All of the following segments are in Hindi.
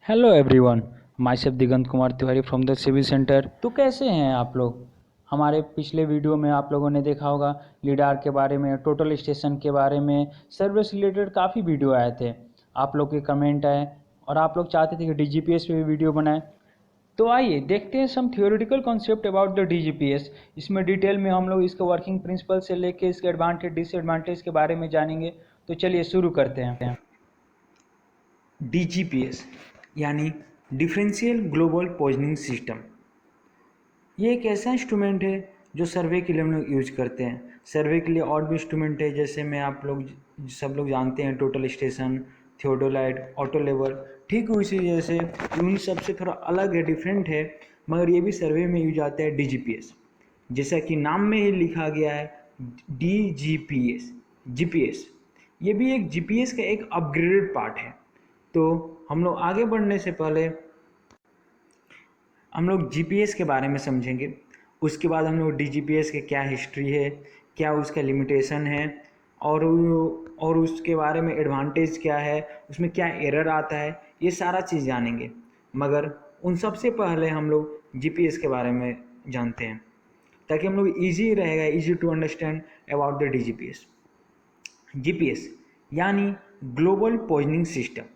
Hello everyone, myself Digant Kumar Tiwari from the civil centre. तो कैसे हैं आप लोग? हमारे पिछले वीडियो में आप लोगों ने देखा होगा लीडार के बारे में, टोटल स्टेशन के बारे में, सर्वे से रिलेटेड काफ़ी वीडियो आए थे। आप लोग के कमेंट आए और आप लोग चाहते थे कि डीजीपीएस पे भी वीडियो बनाए। तो आइए देखते हैं some theoretical concept about the DGPS. इसमें डिटेल में हम लोग इसके वर्किंग प्रिंसिपल से लेके इसके एडवांटेज डिसएडवांटेज के बारे में जानेंगे। तो चलिए शुरू करते हैं। डीजीपीएस यानी डिफरेंशियल ग्लोबल पोजिशनिंग सिस्टम। ये एक ऐसा इंस्ट्रूमेंट है जो सर्वे के लिए हम लोग यूज करते हैं। सर्वे के लिए और भी इंस्ट्रूमेंट है, जैसे मैं आप लोग सब लोग जानते हैं total station, theodolite, auto level. ठीक उसी जैसे उन सब से थोड़ा अलग है, डिफरेंट है, मगर ये भी सर्वे में यूज आता है डीजीपीएस। जैसा कि नाम में ही लिखा गया है डीजीपीएस, जीपीएस। ये भी एक जीपीएस का एक अपग्रेडेड पार्ट है। तो हम लोग आगे बढ़ने से पहले हम लोग जीपीएस के बारे में समझेंगे। उसके बाद हम लोग डीजीपीएस के क्या हिस्ट्री है, क्या उसका लिमिटेशन है, और उसके बारे में एडवांटेज क्या है, उसमें क्या एरर आता है, ये सारा चीज़ जानेंगे। मगर उन सब से पहले हम लोग जीपीएस के बारे में जानते हैं, ताकि हम लोग ईजी रहेगा, easy to understand about the DGPS. GPS यानी ग्लोबल पोजिशनिंग सिस्टम।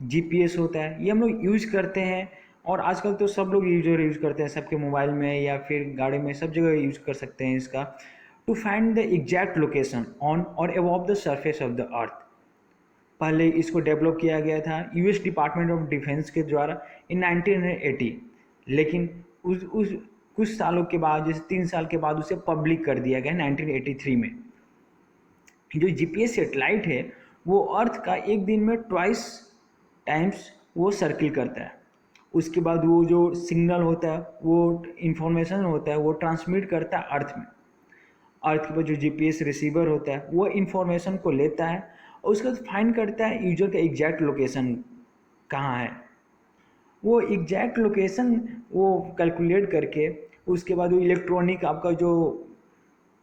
जीपीएस होता है, ये हम लोग यूज करते हैं, और आजकल तो सब लोग यूज करते हैं, सबके मोबाइल में या फिर गाड़ी में, सब जगह यूज कर सकते हैं इसका। To find the exact location on और above the surface of the earth. पहले इसको डेवलप किया गया था यूएस डिपार्टमेंट ऑफ डिफेंस के द्वारा इन 1980, लेकिन उस कुछ सालों के बाद, जैसे 3 साल के बाद, उसे पब्लिक कर दिया गया 1983 में। जो जीपीएस सेटेलाइट है वो अर्थ का एक दिन में ट्वाइस टाइम्स वो सर्किल करता है। उसके बाद वो जो सिग्नल होता है, वो इंफॉर्मेशन होता है, वो ट्रांसमिट करता है अर्थ में। अर्थ के बाद जो जीपीएस रिसीवर होता है वो इंफॉर्मेशन को लेता है और उसके बाद फाइंड करता है यूजर का एग्जैक्ट लोकेशन कहाँ है। वो एग्जैक्ट लोकेशन वो कैलकुलेट करके, उसके बाद वो इलेक्ट्रॉनिक आपका जो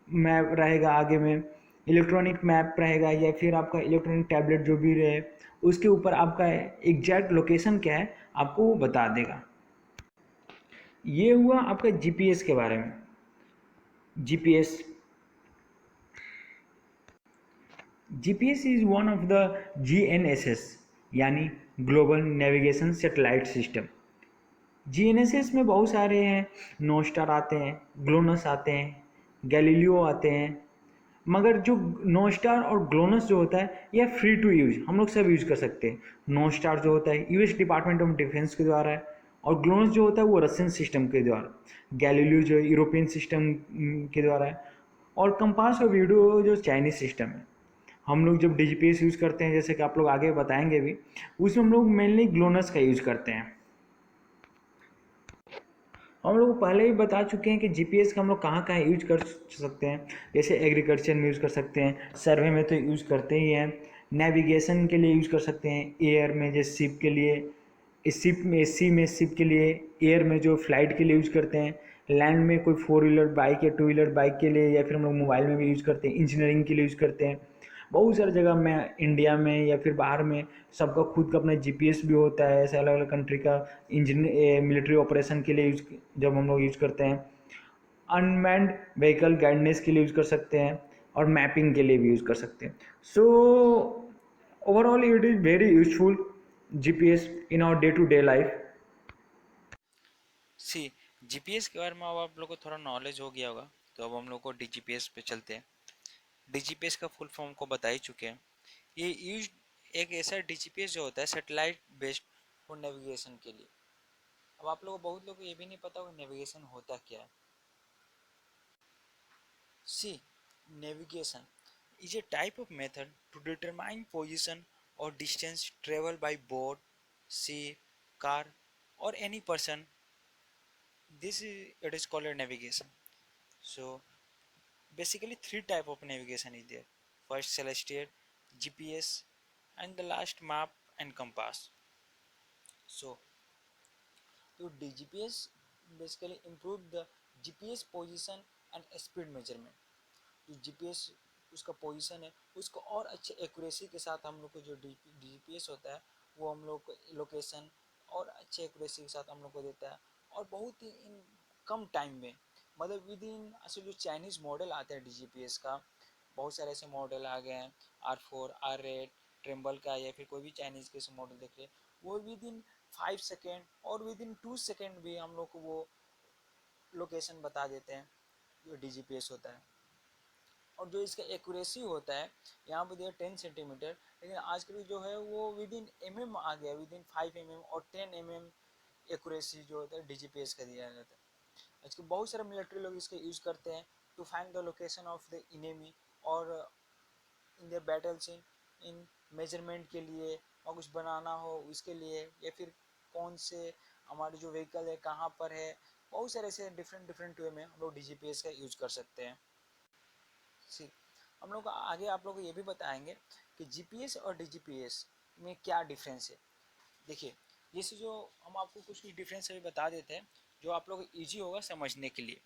मैप रहेगा, आगे में इलेक्ट्रॉनिक मैप रहेगा या फिर आपका इलेक्ट्रॉनिक टैबलेट जो भी रहे, उसके ऊपर आपका एग्जैक्ट लोकेशन क्या है आपको वो बता देगा। ये हुआ आपका जीपीएस के बारे में। GPS GPS is one of the GNSS यानी global navigation satellite system. GNSS में बहुत सारे हैं, नोस्टार आते हैं, ग्लोनस आते हैं, गैलीलियो आते हैं। मगर जो नोस्टार और ग्लोनस जो होता है यह फ्री टू यूज, हम लोग सब यूज कर सकते हैं। नोस्टार जो होता है यूएस डिपार्टमेंट ऑफ डिफेंस के द्वारा है, और ग्लोनस जो होता है वो रशियन सिस्टम के द्वारा, गैलीलियो जो यूरोपियन सिस्टम के द्वारा है, और कंपास और वीडियो जो चाइनीज सिस्टम है। हम लोग जब डीजीपीएस यूज़ करते हैं, जैसे कि आप लोग आगे बताएंगे भी, उसमें हम लोग मेनली ग्लोनस का यूज़ करते हैं। हम लोग पहले ही बता चुके हैं कि जीपीएस का हम लोग कहाँ कहाँ यूज कर सकते हैं। जैसे एग्रीकल्चर में यूज़ कर सकते हैं, सर्वे में तो यूज़ करते ही हैं, नेविगेशन के लिए यूज़ कर सकते हैं, एयर में जैसे शिप के लिए, शिप में सी में शिप के लिए, एयर में जो फ्लाइट के लिए यूज़ करते हैं, लैंड में कोई 4 व्हीलर बाइक या 2 व्हीलर बाइक के लिए, या फिर हम लोग मोबाइल में भी यूज़ करते हैं, इंजीनियरिंग के लिए यूज़ करते हैं। बहुत सारी जगह में, इंडिया में या फिर बाहर में, सबका खुद का अपना जीपीएस भी होता है। ऐसे अलग अलग कंट्री का इंजीनियर मिलिट्री ऑपरेशन के लिए यूज, जब हम लोग यूज़ करते हैं, अनमैन्ड व्हीकल गाइडेंस के लिए यूज़ कर सकते हैं, और मैपिंग के लिए भी यूज़ कर सकते हैं। So overall it is very useful GPS in our day to day life. See GPS के बारे में अब आप लोग को थोड़ा नॉलेज हो गया होगा, तो अब हम लोग को डीजीपीएस पे चलते हैं। डीजीपीएस का फुल फॉर्म को बता ही चुके हैं। ये यूज एक ऐसा डीजीपीएस जो होता है सैटेलाइट बेस्ड फॉर नेविगेशन के लिए। अब आप लोगों को, बहुत लोगों को ये भी नहीं पता होगा नेविगेशन होता क्या है। सी navigation is a type of method to determine position or distance traveled by boat, ship, car, or any person. This is it is called a navigation. So basically three type of navigation is there. First celestial, GPS, and the last map and compass. So to DGPS basically improve the GPS position and speed measurement. जो जीपीएस उसका पोजीशन है उसको और अच्छे एक्यूरेसी के साथ हम लोग को जो जीपीएस होता है वो हम लोग को लोकेशन और अच्छे एक्यूरेसी के साथ हम लोग को देता है, और बहुत ही इन कम टाइम में, मतलब विद इन ऐसे जो चाइनीज़ मॉडल आते हैं DGPS का, बहुत सारे ऐसे मॉडल आ गए हैं, R4, R8, ट्रेम्बल का, या फिर कोई भी चाइनीज़ के ऐसे मॉडल देख रहे, वो विद इन 5 सेकेंड और विद इन 2 सेकेंड भी हम लोग को वो लोकेशन बता देते हैं, जो DGPS होता है। और जो इसका एक्यूरेसी होता है, यहाँ पे दिया 10 सेंटीमीटर, लेकिन आजकल जो है वो विद इन mm आ गया, विद इन 5 mm और 10 mm एक्यूरेसी जो होता है DGPS का दिया जाता है। आजकल बहुत सारे मिलिट्री लोग इसका यूज़ करते हैं to find the location of the enemy, और in the battle scene, in measurement के लिए, और कुछ बनाना हो उसके लिए, या फिर कौन से हमारे जो व्हीकल है कहाँ पर है, बहुत सारे ऐसे डिफरेंट डिफरेंट वे में हम लोग DGPS का यूज़ कर सकते हैं। सी, हम लोग आगे आप लोग को ये भी बताएंगे कि GPS और DGPS में क्या डिफरेंस है। देखिए, जैसे जो हम आपको कुछ कुछ डिफरेंस अभी बता देते हैं जो आप लोग ईजी होगा समझने के लिए।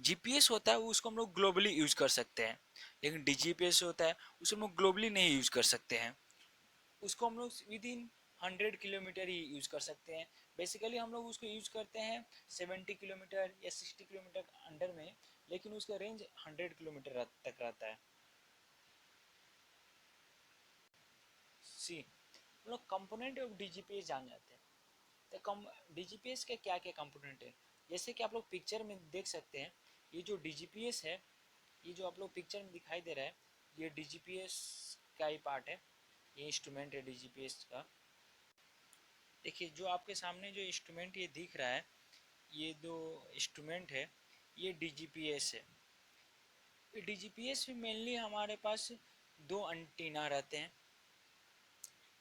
GPS होता है उसको हम लोग ग्लोबली यूज़ कर सकते हैं, लेकिन DGPS होता है उसे हम लोग ग्लोबली नहीं यूज़ कर सकते हैं। उसको हम लोग with in 100 kilometre he use कर सकते हैं। बेसिकली हम लोग उसको यूज़ करते हैं 70 किलोमीटर या 60 किलोमीटर अंडर में, लेकिन उसका रेंज 100 किलोमीटर तक रहता है। सी, हम लोग कंपोनेंट ऑफ DGPS जान जाते हैं। तो कम DGPS के क्या क्या कंपोनेंट है, जैसे कि आप लोग पिक्चर में देख सकते हैं, ये जो DGPS है, ये जो आप लोग पिक्चर में दिखाई दे रहा है, ये DGPS का ही पार्ट है, ये इंस्ट्रूमेंट है DGPS का। देखिए, जो आपके सामने जो इंस्ट्रूमेंट ये दिख रहा है, ये दो इंस्ट्रूमेंट है, ये DGPS है। DGPS में मेनली हमारे पास दो एंटीना रहते हैं।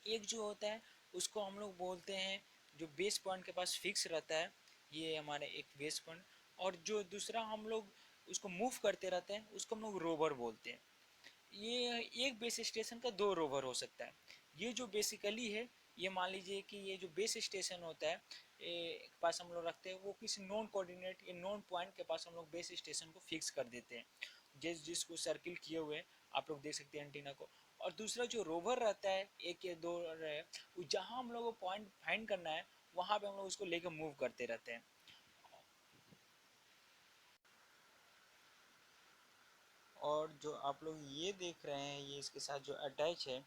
एक जो होता है उसको हम लोग बोलते हैं, जो बेस पॉइंट के पास फिक्स रहता है, ये हमारे एक बेस पॉइंट, और जो दूसरा हम लोग उसको मूव करते रहते हैं उसको हम लोग रोवर बोलते हैं। ये एक बेस स्टेशन का दो रोवर हो सकता है। ये जो बेसिकली है, ये मान लीजिए कि ये जो बेस स्टेशन होता है के पास हम लोग रखते हैं, वो किसी नॉन कोऑर्डिनेट या नॉन पॉइंट के पास हम लोग बेस स्टेशन को फिक्स कर देते हैं, जिसको सर्किल किए हुए आप लोग देख सकते हैं एंटीना को। और दूसरा जो रोवर रहता है, एक या दो रहे, जहाँ हम लोग को पॉइंट फाइंड करना है वहाँ पे हम लोग उसको लेकर मूव करते रहते हैं। और जो आप लोग ये देख रहे हैं, ये इसके साथ जो अटैच है,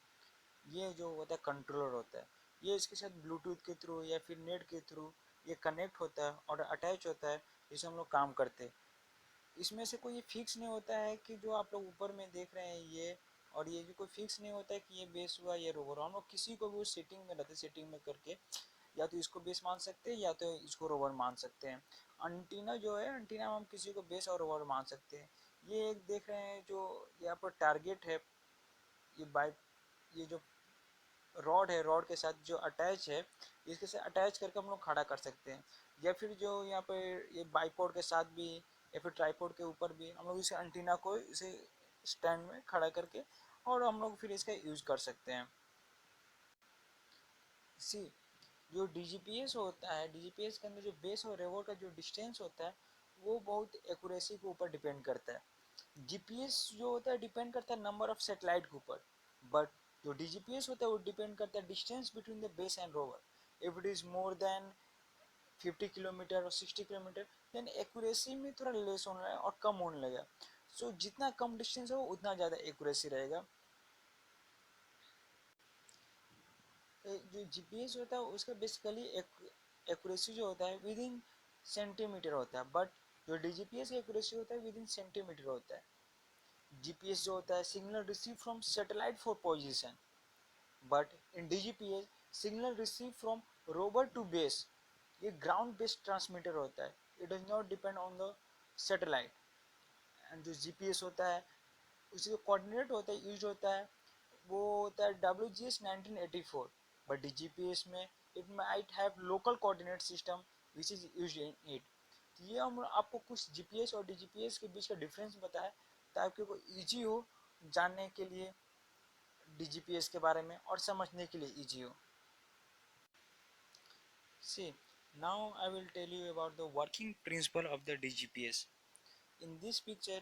ये जो होता है कंट्रोलर होता है, ये इसके साथ ब्लूटूथ के थ्रू या फिर नेट के थ्रू ये कनेक्ट होता है और अटैच होता है, जिससे हम लोग काम करते हैं। इसमें से कोई फिक्स नहीं होता है कि जो आप लोग ऊपर में देख रहे हैं ये, और ये जो कोई फिक्स नहीं होता है कि ये बेस हुआ ये रोवर। हम लोग किसी को भी उस सेटिंग में रहते, सेटिंग में करके या तो इसको बेस मान सकते हैं या तो इसको रोवर मान सकते हैं। अंटीना जो है, अंटीना में हम किसी को बेस और रोवर मान सकते हैं। ये एक देख रहे हैं जो यहाँ पर टारगेट है, ये बाइक, ये जो रॉड है, रॉड के साथ जो अटैच है, इसके साथ अटैच करके हम लोग खड़ा कर सकते हैं। या फिर जो यहाँ पे ये बाईपोड के साथ भी या फिर ट्राईपोड के ऊपर भी हम लोग इसे एंटीना को इसे स्टैंड में खड़ा करके और हम लोग फिर इसका यूज़ कर सकते हैं। सी, जो DGPS होता है, DGPS के अंदर जो बेस और रेवर का जो डिस्टेंस होता है, वो बहुत एक्यूरेसी के ऊपर डिपेंड करता है। GPS जो होता है डिपेंड करता है नंबर ऑफ सेटेलाइट के ऊपर, बट जो DGPS होता है वो डिपेंड करता है distance between the base and rover. If it is more than 50 kilometre और 60 किलोमीटर, देन एक्यूरेसी में थोड़ा लेस होने लगेगा और कम होने लगेगा। सो जितना कम डिस्टेंस हो उतना ज़्यादा एक्यूरेसी रहेगा। जो GPS होता है उसका बेसिकली एक्यूरेसी जो होता है विद इन सेंटीमीटर होता है, बट जो DGPS का एक्यूरेसी होता है विद इन सेंटीमीटर होता है। GPS जो होता है signal receive from satellite for position, but in DGPS signal receive from rover to base, ये ग्राउंड बेस्ड ट्रांसमीटर होता है, it does not depend on the satellite. And जो GPS होता है उसका जो कोऑर्डिनेट होता है यूज होता है, वो होता है WGS 1984, बट DGPS में it might have local coordinate system which is used in it. तो ये हम आपको कुछ GPS और DGPS के बीच का डिफरेंस बताया ताकि वो इजी हो जानने के लिए DGPS के बारे में और समझने के लिए इजी हो। See, now I will tell you about the working principle of the DGPS. In this picture,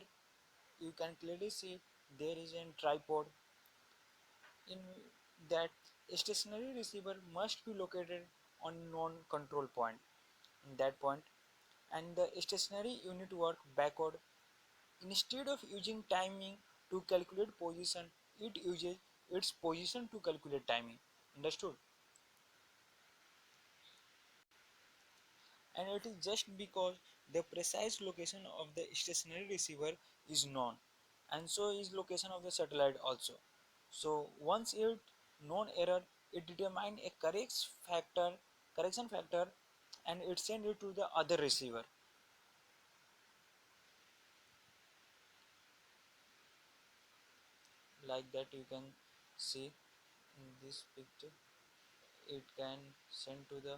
you can clearly see there is a tripod. In that A stationary receiver must be located on known control point. In that point, and the stationary unit work backward. Instead of using timing to calculate position, it uses its position to calculate timing. Understood? And it is just because the precise location of the stationary receiver is known, and so is location of the satellite also. So once it known error, it determine a correction factor, and it send it to the other receiver. Like that you can see in this picture, it can send to the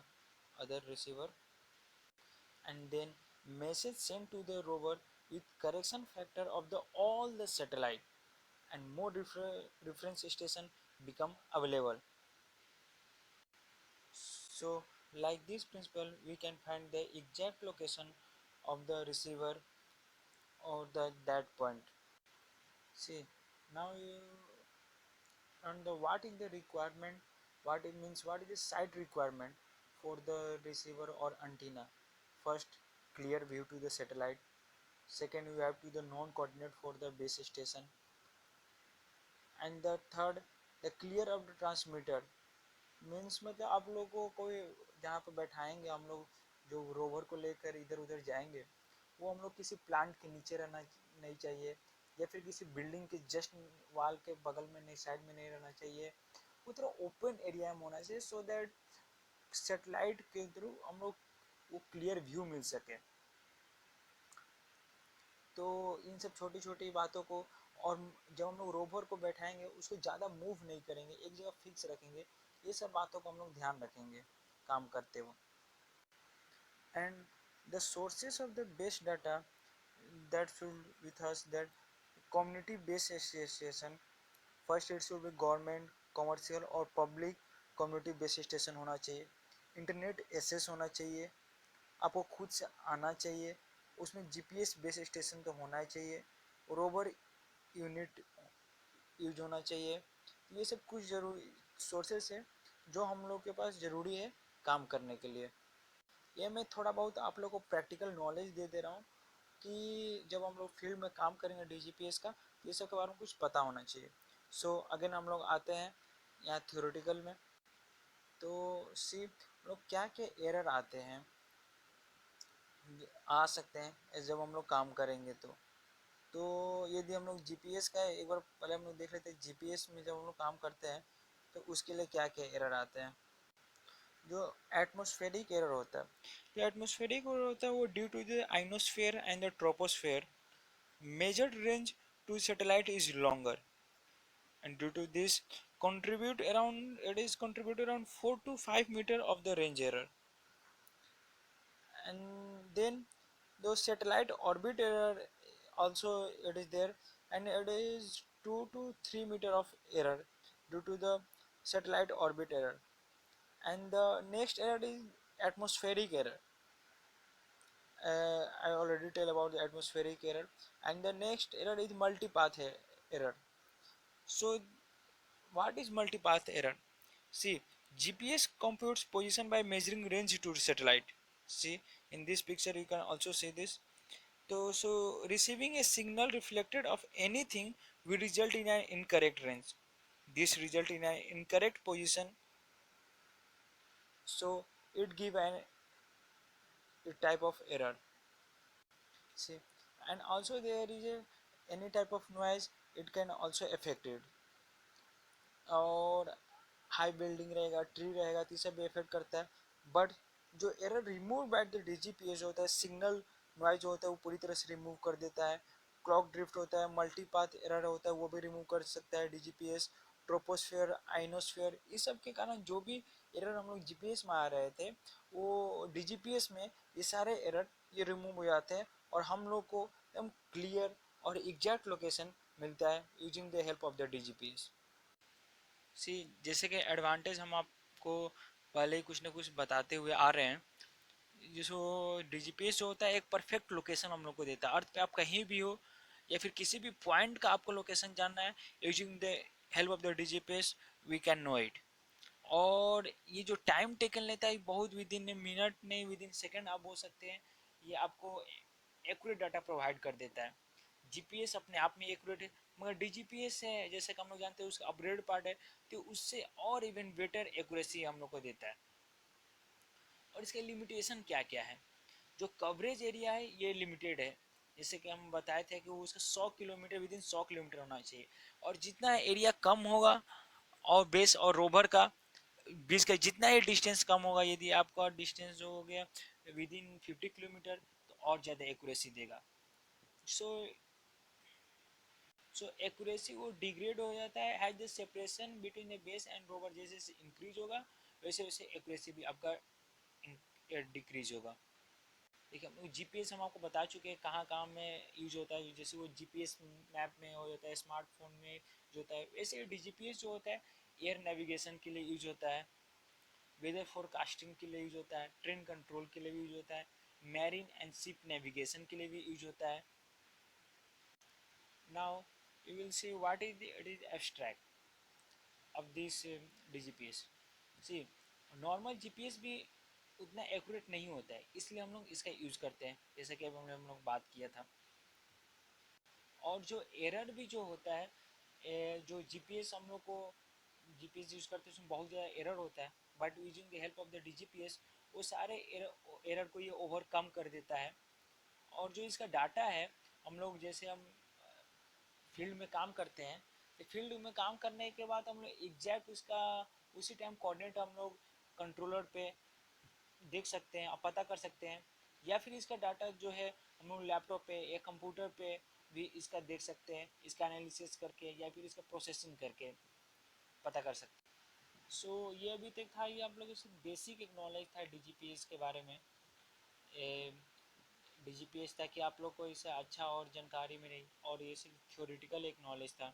other receiver, and then message sent to the rover with correction factor of the all the satellite, and more reference station become available. So like this principle we can find the exact location of the receiver or that point. See, now you and the what is the requirement, what it means, what is the site requirement for the receiver or antenna. First, clear view to the satellite. Second, you have to the known coordinate for the base station. And the third, the clear of the transmitter means मतलब आप लोगों को कोई जहाँ पे बैठाएंगे हम लोग, जो रोवर को लेकर इधर उधर जाएंगे, वो हम लोग किसी प्लांट के नीचे रहना नहीं चाहिए, या फिर किसी बिल्डिंग के जस्ट वाल के बगल में नहीं, साइड में नहीं रहना चाहिए। वो थोड़ा ओपन एरिया में होना चाहिए, सो दैट सेटेलाइट के थ्रू हम लोग वो क्लियर व्यू मिल सके। तो इन सब छोटी छोटी बातों को, और जब हम लोग रोवर को बैठाएंगे उसको ज़्यादा मूव नहीं करेंगे, एक जगह फिक्स रखेंगे, ये सब बातों को हम लोग ध्यान रखेंगे काम करते वक्त। And the sources of the based data that should with us, that community based association. First it should be government, commercial और पब्लिक कम्युनिटी बेस्ड स्टेशन होना चाहिए। इंटरनेट एक्सेस होना चाहिए, आपको खुद से आना चाहिए, उसमें जीपीएस बेस स्टेशन तो होना ही चाहिए, रोवर यूनिट यूज होना चाहिए। ये सब कुछ जरूरी सोर्सेस है जो हम लोग के पास ज़रूरी है काम करने के लिए। ये मैं थोड़ा बहुत आप लोग को प्रैक्टिकल नॉलेज दे दे रहा हूँ कि जब हम लोग फील्ड में काम करेंगे डीजीपीएस का, ये सब के बारे में कुछ पता होना चाहिए। सो अगेन हम लोग आते हैं यहाँ थ्योरेटिकल में। तो सी लोग क्या क्या एरर आते हैं, आ सकते हैं जब हम लोग काम करेंगे। तो यदि हम लोग जीपीएस का एक बार पहले हम लोग देख लेते हैं, जीपीएस में जब हम लोग काम करते हैं तो उसके लिए क्या क्या एरर आते हैं। जो एटमॉस्फेरिक एरर होता है, जो एटमॉस्फेरिक एरर होता है वो due to the ionosphere and the troposphere measured range to satellite is longer, and due to this contribute around 4 to 5 meter of the range error. And then those satellite orbit error also it is there, and it is 2 to 3 meter of error due to the satellite orbit error. And the next error is atmospheric error. I already tell about the atmospheric error. And the next error is multipath error. So what is multipath error? See, GPS computes position by measuring range to satellite. See, in this picture you can also see this. So receiving a signal reflected of anything will result in an incorrect range. This result in an incorrect position. So it give a type of error. See, and also there is any type of noise, it can also affect it. और हाई बिल्डिंग रहेगा, ट्री रहेगा, तो सब इफेक्ट करता है। बट जो error remove by the DGPS होता है, सिग्नल नॉइज जो होता है वो पूरी तरह से रिमूव कर देता है। क्लॉक ड्रिफ्ट होता है, मल्टीपाथ एरर होता है, वो भी रिमूव कर सकता है डीजीपीएस। ट्रोपोस्फेयर, आइनोस्फेयर, इस सब के कारण जो भी एरर हम लोग जीपीएस में आ रहे थे, वो डीजीपीएस में ये सारे एरर ये रिमूव हो जाते हैं, और हम लोग को एकदम क्लियर और एग्जैक्ट लोकेशन मिलता है using the help of the DGPS. See, जैसे कि एडवांटेज हम आपको पहले ही कुछ ना कुछ बताते हुए आ रहे हैं। जिसको डीजीपीएस जो होता है एक परफेक्ट लोकेशन हम लोग को देता है। अर्थ पे आप कहीं भी हो या फिर किसी भी पॉइंट का आपको लोकेशन जानना है, using the help of the DGPS we can know it. और ये जो टाइम टेकन लेता है बहुत विद इन मिनट नहीं विद इन सेकेंड आप बोल सकते हैं, ये आपको एक्यूरेट डाटा प्रोवाइड कर देता है। जीपीएस अपने आप में एक्यूरेट है, मगर डीजीपीएस है जैसे कि हम लोग जानते हैं उसका अपग्रेड पार्ट है, तो उससे और इवन बेटर एक्यूरेसी हम लोग को देता है। और इसके लिमिटेशन क्या क्या है? जो कवरेज एरिया है ये लिमिटेड है, जैसे कि हम बताए थे कि वो उसका 100 किलोमीटर विद इन 100 किलोमीटर होना चाहिए, और जितना एरिया कम होगा और बेस और रोवर का बीच का जितना ही डिस्टेंस कम होगा, यदि आपका डिस्टेंस जो हो गया विद इन 50 किलोमीटर, तो और ज़्यादा एक्यूरेसी देगा। सो एक्यूरेसी वो डिग्रेड हो जाता है has the separation between the base and rover, जैसे जैसे इंक्रीज होगा वैसे वैसे एक्यूरेसी भी आपका डिक्रीज होगा। देखिए जीपीएस हम आपको बता चुके हैं कहाँ कहाँ में यूज होता है, जैसे वो जीपीएस मैप में हो जाता है, स्मार्टफोन में जो होता है, वैसे डीजीपीएस जो होता है एयर नेविगेशन के लिए यूज होता है, वेदर फोरकास्टिंग के लिए यूज होता है, ट्रेन कंट्रोल के लिए भी यूज होता है, मैरीन एंड शिप नेविगेशन के लिए भी यूज होता है। Now you will see what is the it is abstract of this DGPS। see normal GPS भी उतना एक्यूरेट नहीं होता है, इसलिए हम लोग इसका यूज़ करते हैं, जैसे कि अभी हम लोग बात किया था। और जो एरर भी जो होता है जो जीपीएस हम लोग को जीपीएस यूज़ करते हैं उसमें बहुत ज़्यादा एरर होता है, but using the help of the DGPS वो सारे एरर को ये ओवरकम कर देता है। और जो इसका डाटा है, हम लोग जैसे हम फील्ड में काम करते हैं, तो फील्ड में काम करने के बाद हम लोग एग्जैक्ट उसका उसी टाइम कोऑर्डिनेट हम लोग कंट्रोलर पे देख सकते हैं और पता कर सकते हैं, या फिर इसका डाटा जो है हम लोग लैपटॉप पे या कंप्यूटर पे भी इसका देख सकते हैं, इसका एनालिसिस करके या फिर इसका प्रोसेसिंग करके पता कर सकते हैं। सो ये अभी तक था, ये आप लोगों से बेसिक एक नॉलेज था डीजीपीएस के बारे में। डीजीपीएस ताकि आप लोग को इससे अच्छा और जानकारी मिले, और ये सिर्फ थ्योरेटिकल एक नॉलेज था।